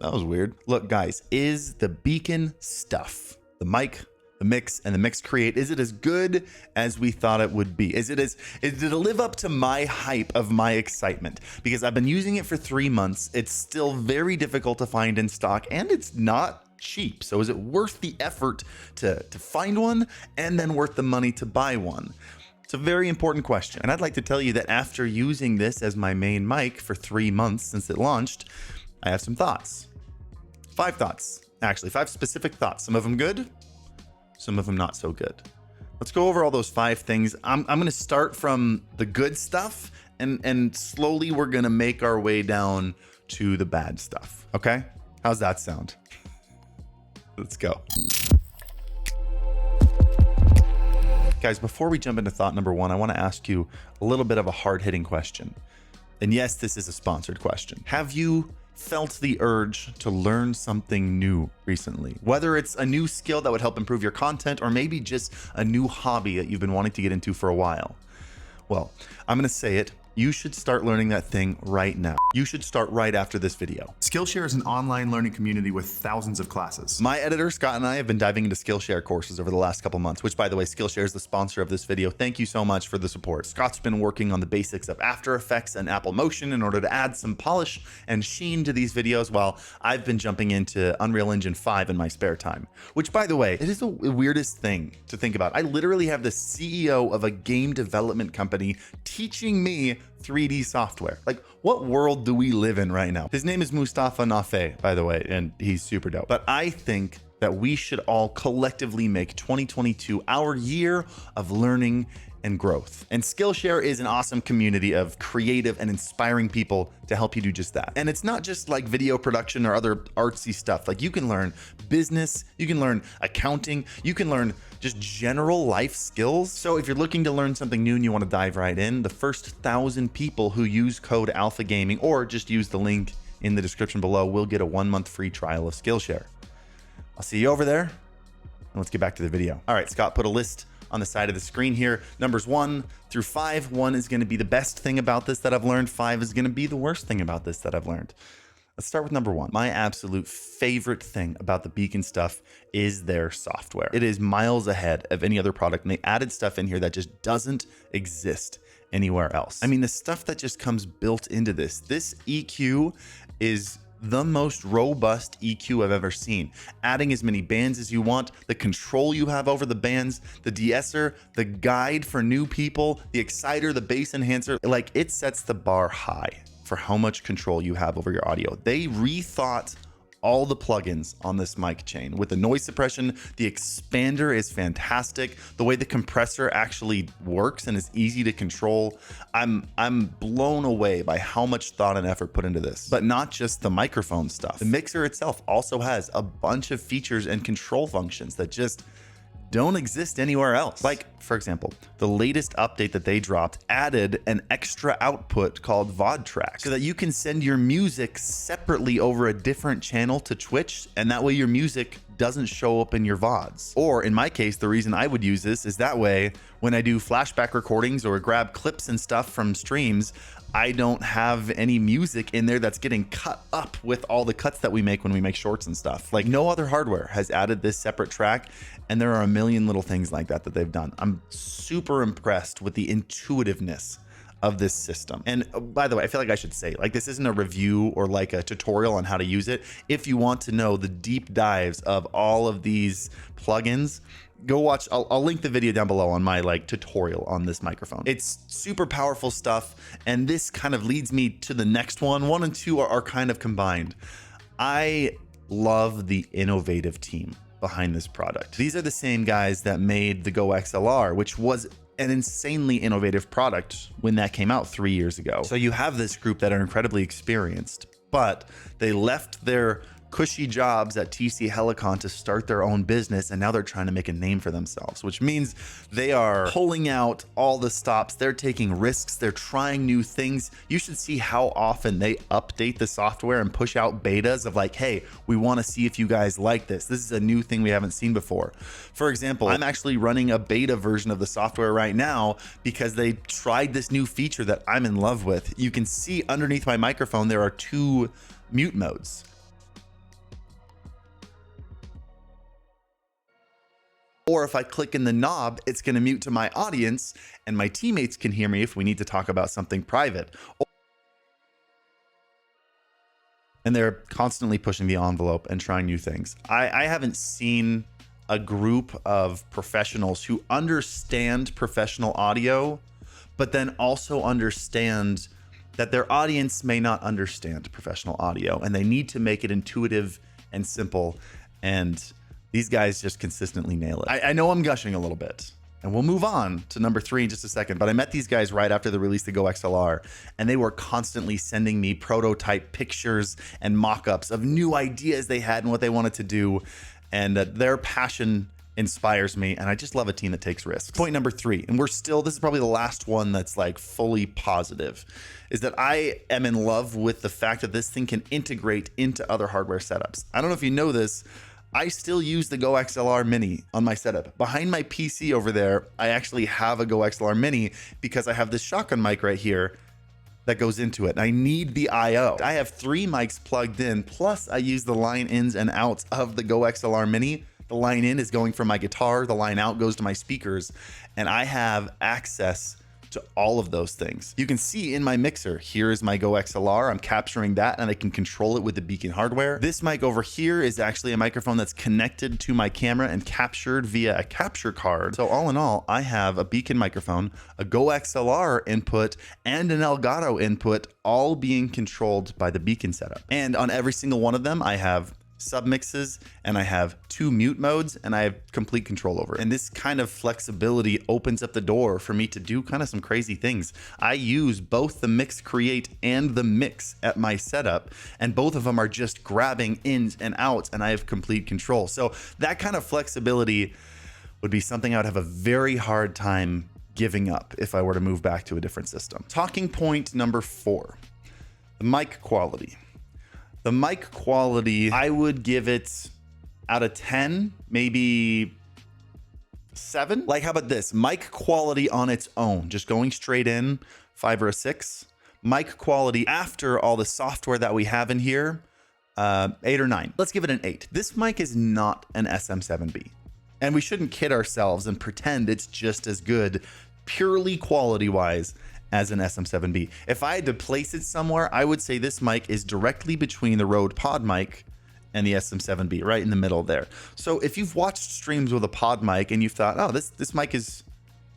That was weird. Look, guys, is the BEACN stuff, the mic, the mix, and the Mix Create, is it as good as we thought it would be? Did it live up to my hype of my excitement? Because I've been using it for 3 months. It's still very difficult to find in stock, and it's not cheap. So is it worth the effort to find one and then worth the money to buy one? It's a very important question. And I'd like to tell you that after using this as my main mic for 3 months since it launched, I have some thoughts. 5 thoughts, actually, 5 specific thoughts. Some of them good, some of them not so good. Let's go over all those 5 things. I'm going to start from the good stuff, and slowly we're going to make our way down to the bad stuff. Okay? How's that sound? Let's go. Guys, before we jump into thought number 1, I want to ask you a little bit of a hard-hitting question. And yes, this is a sponsored question. Have you felt the urge to learn something new recently? Whether it's a new skill that would help improve your content, or maybe just a new hobby that you've been wanting to get into for a while. Well, I'm going to say it. You should start learning that thing right now. You should start right after this video. Skillshare is an online learning community with thousands of classes. My editor, Scott, and I have been diving into Skillshare courses over the last couple months, which, by the way, Skillshare is the sponsor of this video. Thank you so much for the support. Scott's been working on the basics of After Effects and Apple Motion in order to add some polish and sheen to these videos, while I've been jumping into Unreal Engine 5 in my spare time, which, by the way, it is the weirdest thing to think about. I literally have the CEO of a game development company teaching me 3D software. Like, what world do we live in right now? His name is Mustafa Nafe, by the way, and he's super dope. But I think that we should all collectively make 2022 our year of learning and growth. And Skillshare is an awesome community of creative and inspiring people to help you do just that. And it's not just like video production or other artsy stuff. Like, you can learn business, you can learn accounting, you can learn just general life skills. So if you're looking to learn something new and you want to dive right in, the first 1,000 people who use code Alpha Gaming, or just use the link in the description below, will get a 1-month free trial of Skillshare. I'll see you over there, and let's get back to the video. All right, Scott put a list on the side of the screen here. Numbers 1 through 5. 1 is going to be the best thing about this that I've learned. 5 is going to be the worst thing about this that I've learned. Let's start with number 1. My absolute favorite thing about the BEACN stuff is their software. It is miles ahead of any other product, and they added stuff in here that just doesn't exist anywhere else. I mean, the stuff that just comes built into this EQ is the most robust EQ I've ever seen. Adding as many bands as you want, the control you have over the bands, the de-esser, the guide for new people, the exciter, the bass enhancer, like, it sets the bar high for how much control you have over your audio. They rethought all the plugins on this mic chain. With the noise suppression, the expander is fantastic. The way the compressor actually works and is easy to control, I'm blown away by how much thought and effort put into this. But not just the microphone stuff. The mixer itself also has a bunch of features and control functions that just don't exist anywhere else. Like, for example, the latest update that they dropped added an extra output called VOD track, so that you can send your music separately over a different channel to Twitch, and that way your music doesn't show up in your VODs. Or in my case, the reason I would use this is that way when I do flashback recordings or grab clips and stuff from streams, I don't have any music in there that's getting cut up with all the cuts that we make when we make shorts and stuff. Like, no other hardware has added this separate track, and there are a million little things like that they've done. I'm super impressed with the intuitiveness of this system. And by the way, I feel like I should say, like, this isn't a review or like a tutorial on how to use it. If you want to know the deep dives of all of these plugins, go watch. I'll link the video down below on my tutorial on this microphone. It's super powerful stuff, and this kind of leads me to the next one. 1 and 2 are kind of combined. I love the innovative team behind this product. These are the same guys that made the Go XLR, which was an insanely innovative product when that came out 3 years ago. So you have this group that are incredibly experienced, but they left their cushy jobs at TC Helicon to start their own business, and now they're trying to make a name for themselves, which means they are pulling out all the stops. They're taking risks. They're trying new things. You should see how often they update the software and push out betas of like, hey, we want to see if you guys like this. This is a new thing we haven't seen before. For example, I'm actually running a beta version of the software right now because they tried this new feature that I'm in love with. You can see underneath my microphone, there are 2 mute modes. Or if I click in the knob, it's going to mute to my audience and my teammates can hear me if we need to talk about something private. And they're constantly pushing the envelope and trying new things. I haven't seen a group of professionals who understand professional audio, but then also understand that their audience may not understand professional audio and they need to make it intuitive and simple. And these guys just consistently nail it. I know I'm gushing a little bit, and we'll move on to number 3 in just a second, but I met these guys right after the release of the Go XLR, and they were constantly sending me prototype pictures and mock-ups of new ideas they had and what they wanted to do. And their passion inspires me, and I just love a team that takes risks. Point number 3, and this is probably the last one that's like fully positive, is that I am in love with the fact that this thing can integrate into other hardware setups. I don't know if you know this, I still use the Go XLR Mini on my setup. Behind my PC over there, I actually have a Go XLR Mini because I have this shotgun mic right here that goes into it. And I need the IO. I have 3 mics plugged in, plus I use the line ins and outs of the Go XLR Mini. The line in is going from my guitar, the line out goes to my speakers, and I have access to all of those things. You can see in my mixer, here is my Go XLR. I'm capturing that and I can control it with the BEACN hardware. This mic over here is actually a microphone that's connected to my camera and captured via a capture card. So all in all, I have a BEACN microphone, a Go XLR input, and an Elgato input, all being controlled by the BEACN setup. And on every single one of them, I have submixes and I have 2 mute modes and I have complete control over it. And this kind of flexibility opens up the door for me to do kind of some crazy things. I use both the Mix Create and the Mix at my setup, and both of them are just grabbing ins and outs and I have complete control. So that kind of flexibility would be something I would have a very hard time giving up if I were to move back to a different system. Talking point number 4, the mic quality. The mic quality, I would give it out of 10, maybe 7. Like, how about this? Mic quality on its own, just going straight in, 5 or a 6. Mic quality after all the software that we have in here, 8 or 9. Let's give it an 8. This mic is not an SM7B. And we shouldn't kid ourselves and pretend it's just as good, purely quality-wise, as an SM7B. If I had to place it somewhere, I would say this mic is directly between the Rode Pod mic and the SM7B, right in the middle there. So if you've watched streams with a Pod mic and you thought, oh, this mic is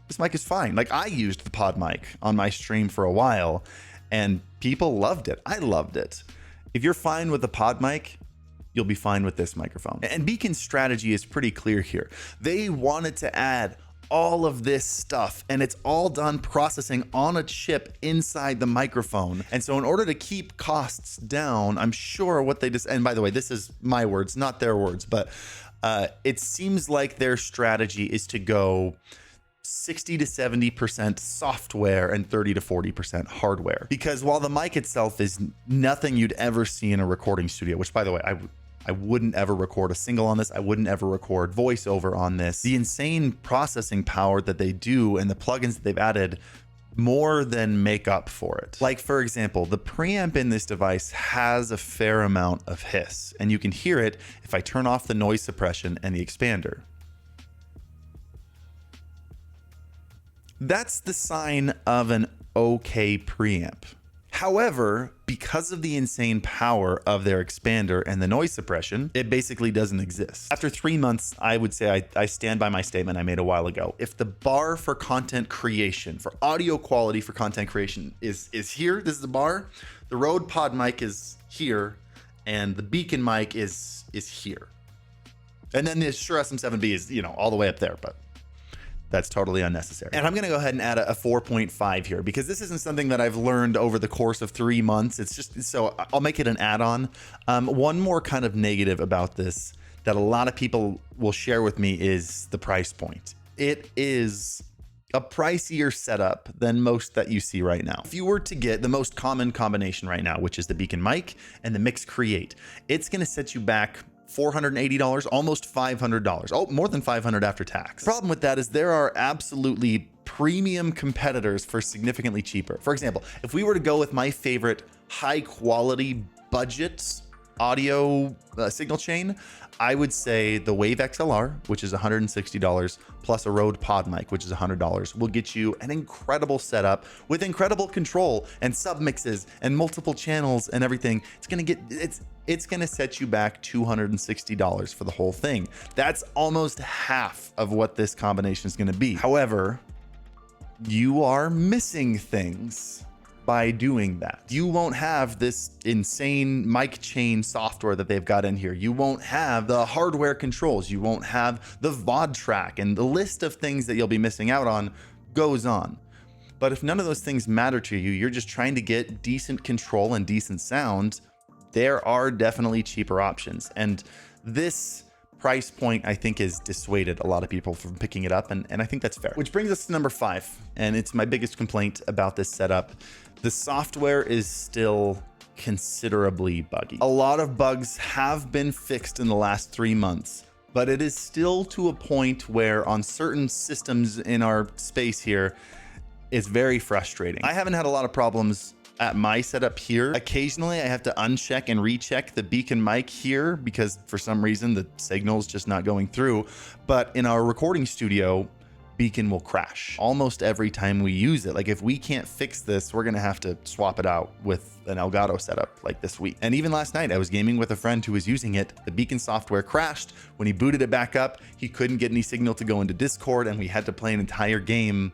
fine. Like, I used the Pod mic on my stream for a while and people loved it. I loved it. If you're fine with the Pod mic, you'll be fine with this microphone. And BEACN's strategy is pretty clear here. They wanted to add all of this stuff, and it's all done processing on a chip inside the microphone. And so in order to keep costs down, I'm sure what they just, and by the way, this is my words, not their words, but it seems like their strategy is to go 60 to 70% software and 30 to 40% hardware. Because while the mic itself is nothing you'd ever see in a recording studio, which by the way, I wouldn't ever record a single on this. I wouldn't ever record voiceover on this. The insane processing power that they do and the plugins that they've added more than make up for it. Like, for example, the preamp in this device has a fair amount of hiss, and you can hear it if I turn off the noise suppression and the expander. That's the sign of an okay preamp. However, because of the insane power of their expander and the noise suppression, it basically doesn't exist. After 3 months, I would say I stand by my statement I made a while ago. If the bar for content creation, for audio quality for content creation is here, this is the bar, the Rode Pod mic is here, and the BEACN mic is here. And then the Shure SM7B is, you know, all the way up there, but that's totally unnecessary. And I'm going to go ahead and add a 4.5 here because this isn't something that I've learned over the course of 3 months. It's just, so I'll make it an add-on. One more kind of negative about this that a lot of people will share with me is the price point. It is a pricier setup than most that you see right now. If you were to get the most common combination right now, which is the BEACN Mic and the Mix Create, it's going to set you back $480, almost $500. Oh, more than $500 after tax. Problem with that is there are absolutely premium competitors for significantly cheaper. For example, if we were to go with my favorite high quality budget audio signal chain, I would say the Wave XLR, which is $160, plus a Rode Pod mic, which is $100, will get you an incredible setup with incredible control and submixes and multiple channels and everything. It's gonna set you back $260 for the whole thing. That's almost half of what this combination is gonna be. However, you are missing things by doing that. You won't have this insane mic chain software that they've got in here. You won't have the hardware controls. You won't have the VOD track, and the list of things that you'll be missing out on goes on. But if none of those things matter to you, you're just trying to get decent control and decent sound, there are definitely cheaper options. And this price point, I think, has dissuaded a lot of people from picking it up, and I think that's fair. Which brings us to number 5, and it's my biggest complaint about this setup. The software is still considerably buggy. A lot of bugs have been fixed in the last 3 months, but it is still to a point where on certain systems in our space here, it's very frustrating. I haven't had a lot of problems at my setup here. Occasionally I have to uncheck and recheck the BEACN mic here because for some reason the signal's just not going through. But in our recording studio, BEACN will crash almost every time we use it. Like if we can't fix this, we're gonna have to swap it out with an Elgato setup like this week. And even last night I was gaming with a friend who was using it. The BEACN software crashed. When he booted it back up, he couldn't get any signal to go into Discord, and we had to play an entire game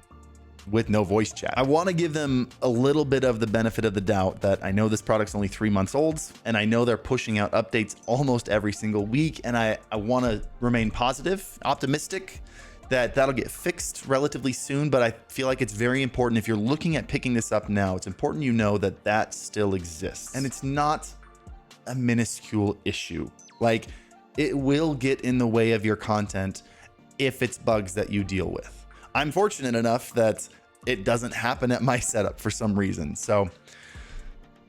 with no voice chat. I want to give them a little bit of the benefit of the doubt that I know this product's only 3 months old, and I know they're pushing out updates almost every single week, and I want to remain positive, optimistic that that'll get fixed relatively soon. But I feel like it's very important, if you're looking at picking this up now, it's important you know that that still exists, and it's not a minuscule issue. Like, it will get in the way of your content if it's bugs that you deal with. I'm fortunate enough that it doesn't happen at my setup for some reason, so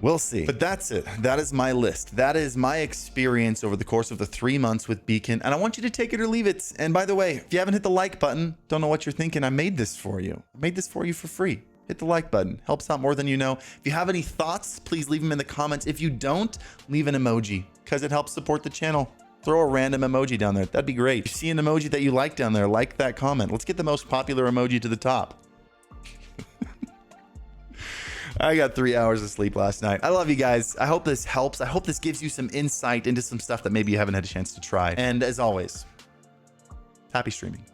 we'll see. But that's it. That is my list. That is my experience over the course of the 3 months with BEACN, and I want you to take it or leave it. And by the way, if you haven't hit the like button, don't know what you're thinking, I made this for you. I made this for you for free. Hit the like button. Helps out more than you know. If you have any thoughts, please leave them in the comments. If you don't, leave an emoji because it helps support the channel. Throw a random emoji down there. That'd be great. If you see an emoji that you like down there, like that comment. Let's get the most popular emoji to the top. I got 3 hours of sleep last night. I love you guys. I hope this helps. I hope this gives you some insight into some stuff that maybe you haven't had a chance to try. And as always, happy streaming.